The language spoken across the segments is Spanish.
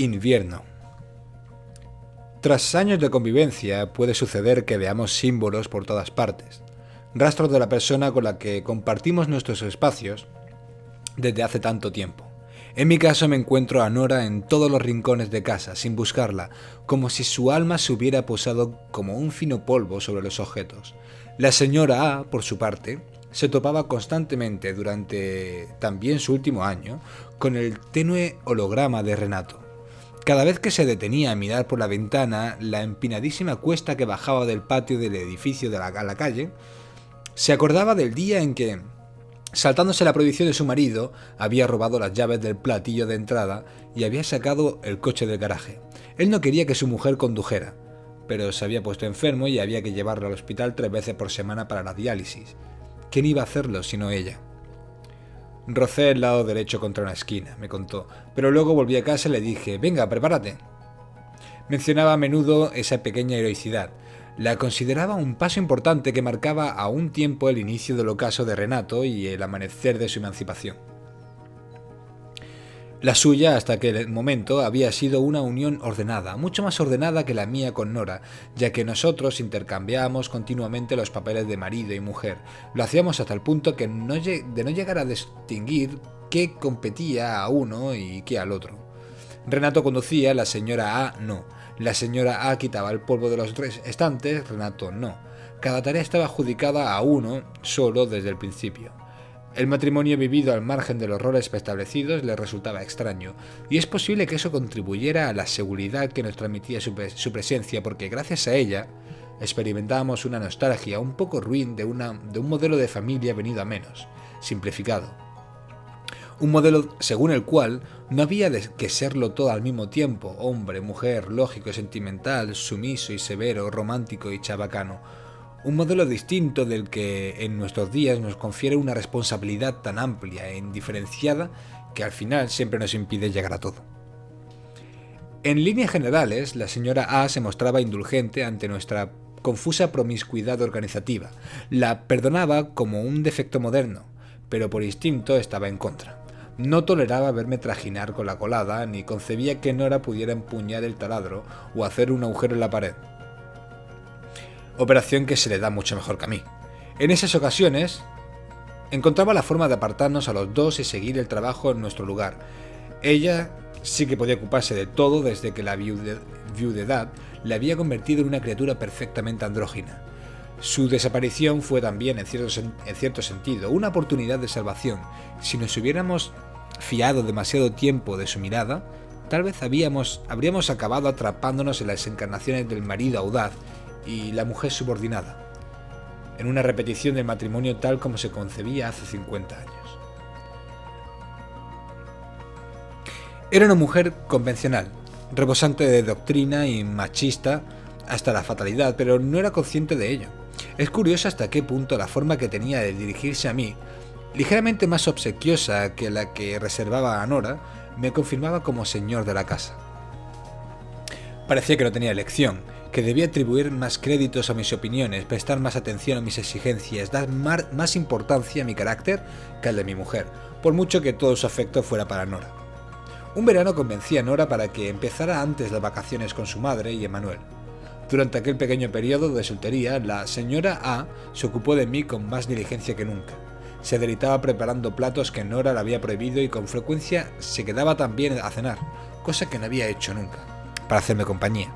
Invierno. Tras años de convivencia puede suceder que veamos símbolos por todas partes, rastros de la persona con la que compartimos nuestros espacios desde hace tanto tiempo. En mi caso me encuentro a Nora en todos los rincones de casa, sin buscarla, como si su alma se hubiera posado como un fino polvo sobre los objetos. La señora A, por su parte, se topaba constantemente durante también su último año con el tenue holograma de Renato. Cada vez que se detenía a mirar por la ventana la empinadísima cuesta que bajaba del patio del edificio a la calle, se acordaba del día en que, saltándose la prohibición de su marido, había robado las llaves del platillo de entrada y había sacado el coche del garaje. Él no quería que su mujer condujera, pero se había puesto enfermo y había que llevarlo al hospital 3 veces por semana para la diálisis. ¿Quién iba a hacerlo sino ella? Rocé el lado derecho contra una esquina, me contó, pero luego volví a casa y le dije: «Venga, prepárate». Mencionaba a menudo esa pequeña heroicidad. La consideraba un paso importante que marcaba a un tiempo el inicio del ocaso de Renato y el amanecer de su emancipación. La suya, hasta aquel momento, había sido una unión ordenada, mucho más ordenada que la mía con Nora, ya que nosotros intercambiábamos continuamente los papeles de marido y mujer. Lo hacíamos hasta el punto de no llegar a distinguir qué competía a uno y qué al otro. Renato conducía, la señora A no. La señora A quitaba el polvo de los estantes, Renato no. Cada tarea estaba adjudicada a uno solo desde el principio. El matrimonio vivido al margen de los roles preestablecidos le resultaba extraño, y es posible que eso contribuyera a la seguridad que nos transmitía su presencia, porque gracias a ella experimentábamos una nostalgia un poco ruin de un modelo de familia venido a menos, simplificado. Un modelo según el cual no había que serlo todo al mismo tiempo: hombre, mujer, lógico, sentimental, sumiso y severo, romántico y chabacano. Un modelo distinto del que en nuestros días nos confiere una responsabilidad tan amplia e indiferenciada que al final siempre nos impide llegar a todo. En líneas generales, la señora A se mostraba indulgente ante nuestra confusa promiscuidad organizativa. La perdonaba como un defecto moderno, pero por instinto estaba en contra. No toleraba verme trajinar con la colada, ni concebía que Nora pudiera empuñar el taladro o hacer un agujero en la pared. Operación que se le da mucho mejor que a mí. En esas ocasiones, encontraba la forma de apartarnos a los dos y seguir el trabajo en nuestro lugar. Ella sí que podía ocuparse de todo desde que la viudedad la había convertido en una criatura perfectamente andrógina. Su desaparición fue también, en cierto sentido, una oportunidad de salvación. Si nos hubiéramos fiado demasiado tiempo de su mirada, tal vez habríamos acabado atrapándonos en las encarnaciones del marido audaz y la mujer subordinada, en una repetición del matrimonio tal como se concebía hace 50 años. Era una mujer convencional, rebosante de doctrina y machista hasta la fatalidad, pero no era consciente de ello. Es curioso hasta qué punto la forma que tenía de dirigirse a mí, ligeramente más obsequiosa que la que reservaba a Nora, me confirmaba como señor de la casa. Parecía que no tenía elección, que debía atribuir más créditos a mis opiniones, prestar más atención a mis exigencias, dar más importancia a mi carácter que al de mi mujer, por mucho que todo su afecto fuera para Nora. Un verano convencí a Nora para que empezara antes las vacaciones con su madre y Emanuel. Durante aquel pequeño periodo de soltería, la señora A se ocupó de mí con más diligencia que nunca. Se deleitaba preparando platos que Nora le había prohibido y con frecuencia se quedaba también a cenar, cosa que no había hecho nunca, para hacerme compañía.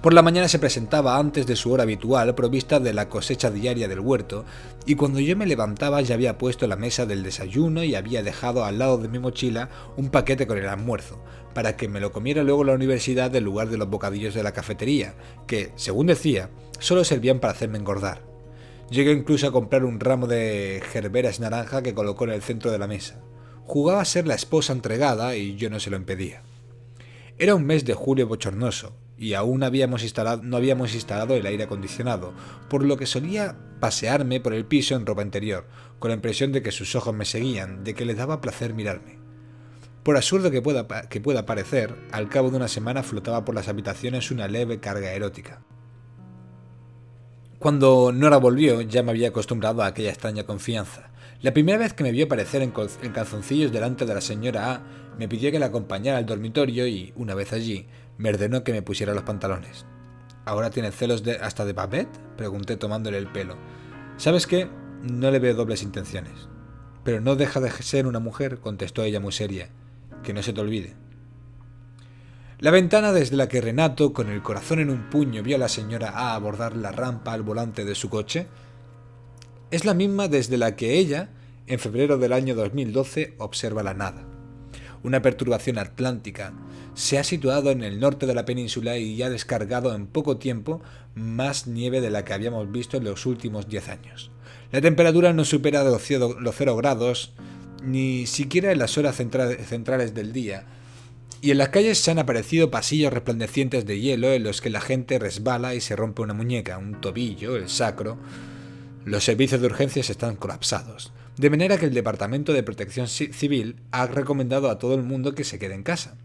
Por la mañana se presentaba antes de su hora habitual, provista de la cosecha diaria del huerto, y cuando yo me levantaba ya había puesto la mesa del desayuno y había dejado al lado de mi mochila un paquete con el almuerzo, para que me lo comiera luego en la universidad en lugar de los bocadillos de la cafetería, que, según decía, solo servían para hacerme engordar. Llegué incluso a comprar un ramo de gerberas naranja que colocó en el centro de la mesa. Jugaba a ser la esposa entregada y yo no se lo impedía. Era un mes de julio bochornoso, y aún no habíamos instalado el aire acondicionado, por lo que solía pasearme por el piso en ropa interior, con la impresión de que sus ojos me seguían, de que les daba placer mirarme. Por absurdo que pueda parecer, al cabo de una semana flotaba por las habitaciones una leve carga erótica. Cuando Nora volvió, ya me había acostumbrado a aquella extraña confianza. La primera vez que me vio aparecer en calzoncillos delante de la señora A, me pidió que la acompañara al dormitorio y, una vez allí, me ordenó que me pusiera los pantalones. ¿Ahora tiene celos hasta de Babette?, pregunté tomándole el pelo. ¿Sabes qué? No le veo dobles intenciones. Pero no deja de ser una mujer, contestó ella muy seria. Que no se te olvide. La ventana desde la que Renato, con el corazón en un puño, vio a la señora A abordar la rampa al volante de su coche es la misma desde la que ella, en febrero del año 2012, observa la nada. Una perturbación atlántica se ha situado en el norte de la península y ha descargado en poco tiempo más nieve de la que habíamos visto en los últimos 10 años. La temperatura no supera los 0 grados, ni siquiera en las horas centrales del día, y en las calles se han aparecido pasillos resplandecientes de hielo en los que la gente resbala y se rompe una muñeca, un tobillo, el sacro. Los servicios de urgencias están colapsados, de manera que el Departamento de Protección Civil ha recomendado a todo el mundo que se quede en casa.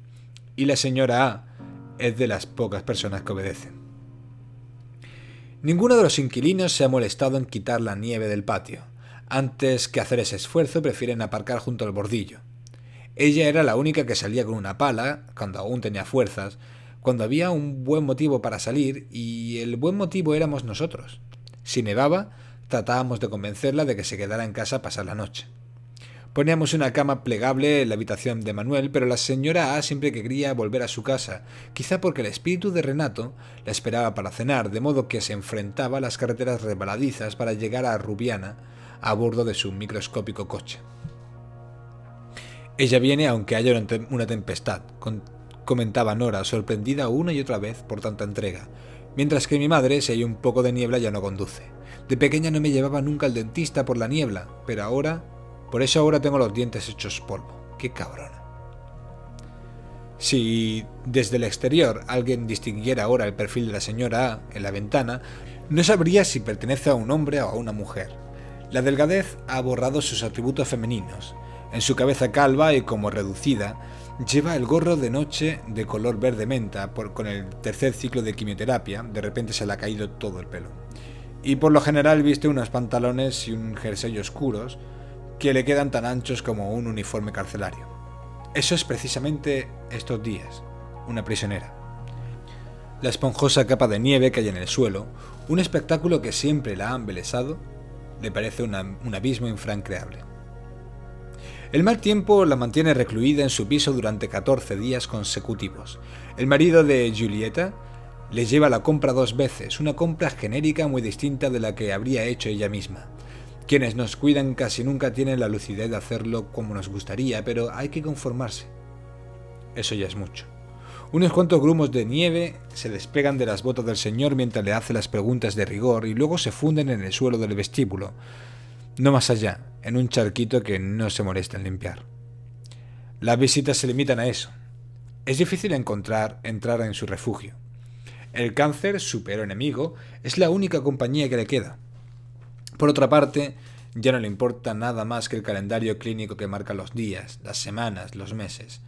Y la señora A es de las pocas personas que obedecen. Ninguno de los inquilinos se ha molestado en quitar la nieve del patio. Antes que hacer ese esfuerzo, prefieren aparcar junto al bordillo. Ella era la única que salía con una pala, cuando aún tenía fuerzas, cuando había un buen motivo para salir, y el buen motivo éramos nosotros. Si nevaba, tratábamos de convencerla de que se quedara en casa a pasar la noche. Poníamos una cama plegable en la habitación de Manuel, pero la señora A siempre quería volver a su casa, quizá porque el espíritu de Renato la esperaba para cenar, de modo que se enfrentaba a las carreteras resbaladizas para llegar a Rubiana a bordo de su microscópico coche. Ella viene aunque haya una tempestad, comentaba Nora, sorprendida una y otra vez por tanta entrega, mientras que mi madre, si hay un poco de niebla, ya no conduce. De pequeña no me llevaba nunca al dentista por la niebla, pero ahora... Por eso ahora tengo los dientes hechos polvo. ¡Qué cabrona! Si desde el exterior alguien distinguiera ahora el perfil de la señora A en la ventana, no sabría si pertenece a un hombre o a una mujer. La delgadez ha borrado sus atributos femeninos. En su cabeza calva y como reducida, lleva el gorro de noche de color verde menta, con el tercer ciclo de quimioterapia, de repente se le ha caído todo el pelo. Y por lo general viste unos pantalones y un jersey oscuros, que le quedan tan anchos como un uniforme carcelario. Eso es precisamente estos días, una prisionera. La esponjosa capa de nieve que hay en el suelo, un espectáculo que siempre la ha embelesado, le parece un abismo infranqueable. El mal tiempo la mantiene recluida en su piso durante 14 días consecutivos. El marido de Giulietta le lleva a la compra 2 veces, una compra genérica muy distinta de la que habría hecho ella misma. Quienes nos cuidan casi nunca tienen la lucidez de hacerlo como nos gustaría, pero hay que conformarse. Eso ya es mucho. Unos cuantos grumos de nieve se despegan de las botas del señor mientras le hace las preguntas de rigor y luego se funden en el suelo del vestíbulo, no más allá, en un charquito que no se molesta en limpiar. Las visitas se limitan a eso. Es difícil entrar en su refugio. El cáncer, su peor enemigo, es la única compañía que le queda. Por otra parte, ya no le importa nada más que el calendario clínico que marca los días, las semanas, los meses.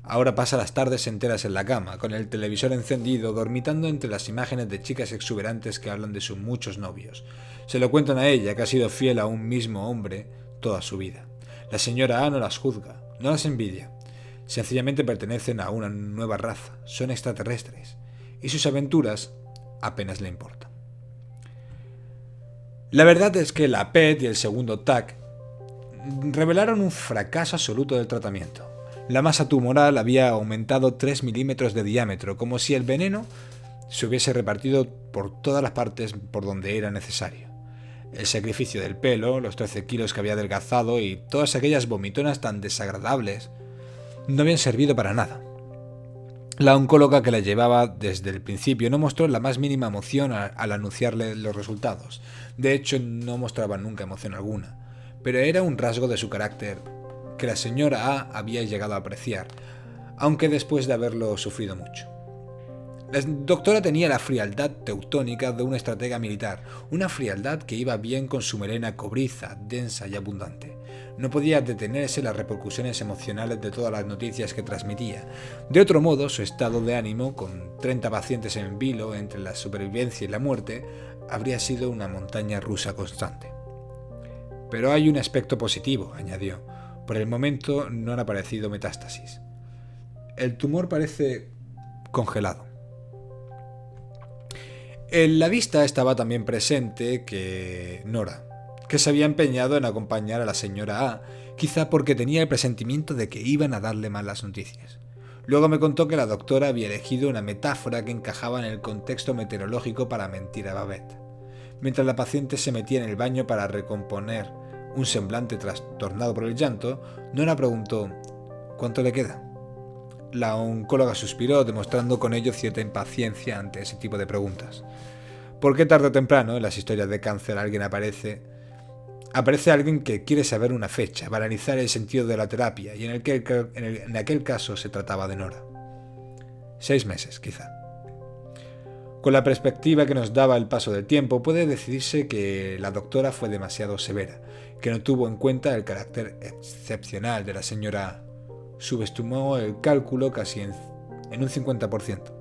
Ahora pasa las tardes enteras en la cama, con el televisor encendido, dormitando entre las imágenes de chicas exuberantes que hablan de sus muchos novios. Se lo cuentan a ella, que ha sido fiel a un mismo hombre toda su vida. La señora A no las juzga, no las envidia. Sencillamente pertenecen a una nueva raza, son extraterrestres, y sus aventuras apenas le importan. La verdad es que la PET y el segundo TAC revelaron un fracaso absoluto del tratamiento. La masa tumoral había aumentado 3 milímetros de diámetro, como si el veneno se hubiese repartido por todas las partes por donde era necesario. El sacrificio del pelo, los 13 kilos que había adelgazado y todas aquellas vomitonas tan desagradables no habían servido para nada. La oncóloga que la llevaba desde el principio no mostró la más mínima emoción al anunciarle los resultados. De hecho, no mostraba nunca emoción alguna. Pero era un rasgo de su carácter que la señora A había llegado a apreciar, aunque después de haberlo sufrido mucho. La doctora tenía la frialdad teutónica de una estratega militar, una frialdad que iba bien con su melena cobriza, densa y abundante. No podía detenerse las repercusiones emocionales de todas las noticias que transmitía. De otro modo, su estado de ánimo, con 30 pacientes en vilo entre la supervivencia y la muerte, habría sido una montaña rusa constante. Pero hay un aspecto positivo, añadió. Por el momento no han aparecido metástasis. El tumor parece congelado. En la vista estaba también presente que Nora, que se había empeñado en acompañar a la señora A, quizá porque tenía el presentimiento de que iban a darle malas noticias. Luego me contó que la doctora había elegido una metáfora que encajaba en el contexto meteorológico para mentir a Babette. Mientras la paciente se metía en el baño para recomponer un semblante trastornado por el llanto, Nora preguntó: ¿cuánto le queda? La oncóloga suspiró, demostrando con ello cierta impaciencia ante ese tipo de preguntas. Porque tarde o temprano, en las historias de cáncer, aparece alguien que quiere saber una fecha, para analizar el sentido de la terapia, y en aquel caso se trataba de Nora. 6 meses, quizá. Con la perspectiva que nos daba el paso del tiempo, puede decidirse que la doctora fue demasiado severa, que no tuvo en cuenta el carácter excepcional de la señora A. Subestimó el cálculo casi en un 50%.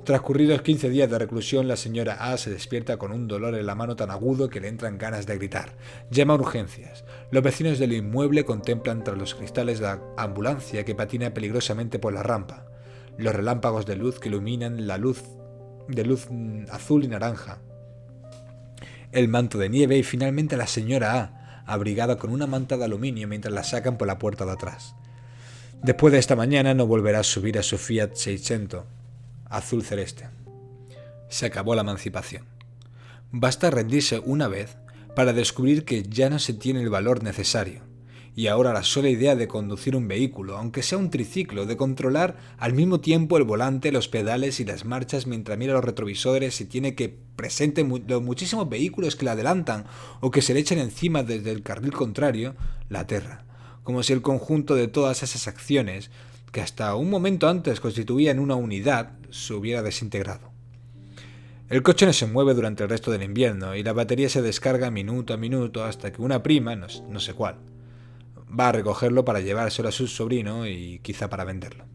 Transcurridos 15 días de reclusión, la señora A se despierta con un dolor en la mano tan agudo que le entran ganas de gritar. Llama a urgencias. Los vecinos del inmueble contemplan tras los cristales la ambulancia que patina peligrosamente por la rampa. Los relámpagos de luz que iluminan la luz azul y naranja. El manto de nieve y finalmente la señora A, abrigada con una manta de aluminio mientras la sacan por la puerta de atrás. Después de esta mañana no volverá a subir a su Fiat 600, azul celeste. Se acabó la emancipación. Basta rendirse una vez para descubrir que ya no se tiene el valor necesario. Y ahora la sola idea de conducir un vehículo, aunque sea un triciclo, de controlar al mismo tiempo el volante, los pedales y las marchas mientras mira los retrovisores y tiene que presente los muchísimos vehículos que le adelantan o que se le echan encima desde el carril contrario, la aterra. Como si el conjunto de todas esas acciones, que hasta un momento antes constituían una unidad, se hubiera desintegrado. El coche no se mueve durante el resto del invierno y la batería se descarga minuto a minuto hasta que una prima, no sé cuál, va a recogerlo para llevárselo a su sobrino y quizá para venderlo.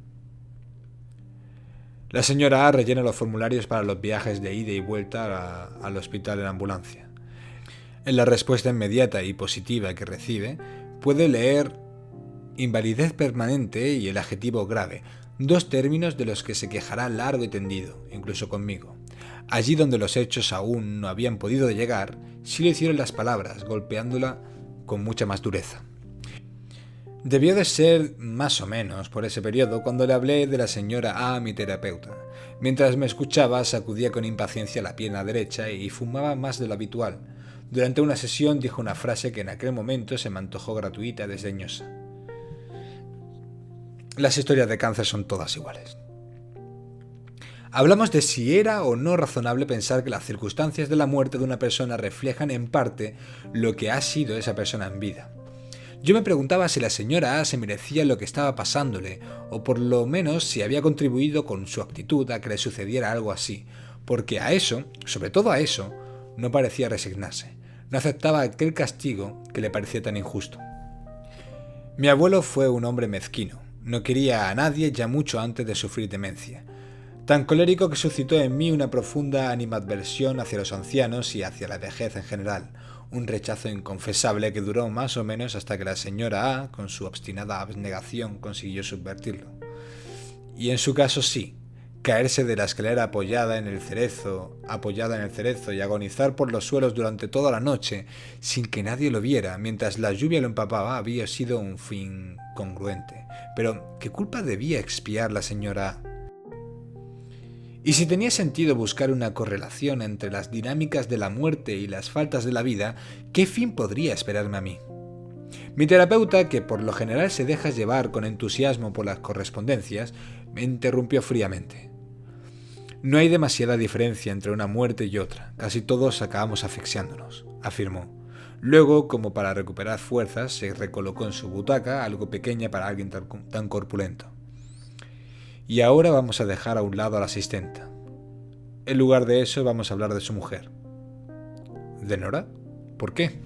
La señora A rellena los formularios para los viajes de ida y vuelta al hospital en ambulancia. En la respuesta inmediata y positiva que recibe, puede leer invalidez permanente y el adjetivo grave, 2 términos de los que se quejará largo y tendido, incluso conmigo. Allí donde los hechos aún no habían podido llegar, sí lo hicieron las palabras, golpeándola con mucha más dureza. Debió de ser más o menos por ese periodo cuando le hablé de la señora A mi terapeuta. Mientras me escuchaba, sacudía con impaciencia la pierna derecha y fumaba más de lo habitual. Durante una sesión dijo una frase que en aquel momento se me antojó gratuita y desdeñosa. Las historias de cáncer son todas iguales. Hablamos de si era o no razonable pensar que las circunstancias de la muerte de una persona reflejan en parte lo que ha sido esa persona en vida. Yo me preguntaba si la señora A se merecía lo que estaba pasándole, o por lo menos si había contribuido con su actitud a que le sucediera algo así, porque a eso, sobre todo a eso, no parecía resignarse. No aceptaba aquel castigo que le parecía tan injusto. Mi abuelo fue un hombre mezquino. No quería a nadie ya mucho antes de sufrir demencia. Tan colérico que suscitó en mí una profunda animadversión hacia los ancianos y hacia la vejez en general, un rechazo inconfesable que duró más o menos hasta que la señora A, con su obstinada abnegación, consiguió subvertirlo. Y en su caso sí, caerse de la escalera apoyada en el cerezo y agonizar por los suelos durante toda la noche sin que nadie lo viera, mientras la lluvia lo empapaba, había sido un fin congruente. Pero, ¿qué culpa debía expiar la señora A? Y si tenía sentido buscar una correlación entre las dinámicas de la muerte y las faltas de la vida, ¿qué fin podría esperarme a mí? Mi terapeuta, que por lo general se deja llevar con entusiasmo por las correspondencias, me interrumpió fríamente. No hay demasiada diferencia entre una muerte y otra, casi todos acabamos asfixiándonos, afirmó. Luego, como para recuperar fuerzas, se recolocó en su butaca, algo pequeña para alguien tan corpulento. Y ahora vamos a dejar a un lado a la asistenta. En lugar de eso vamos a hablar de su mujer. ¿De Nora? ¿Por qué?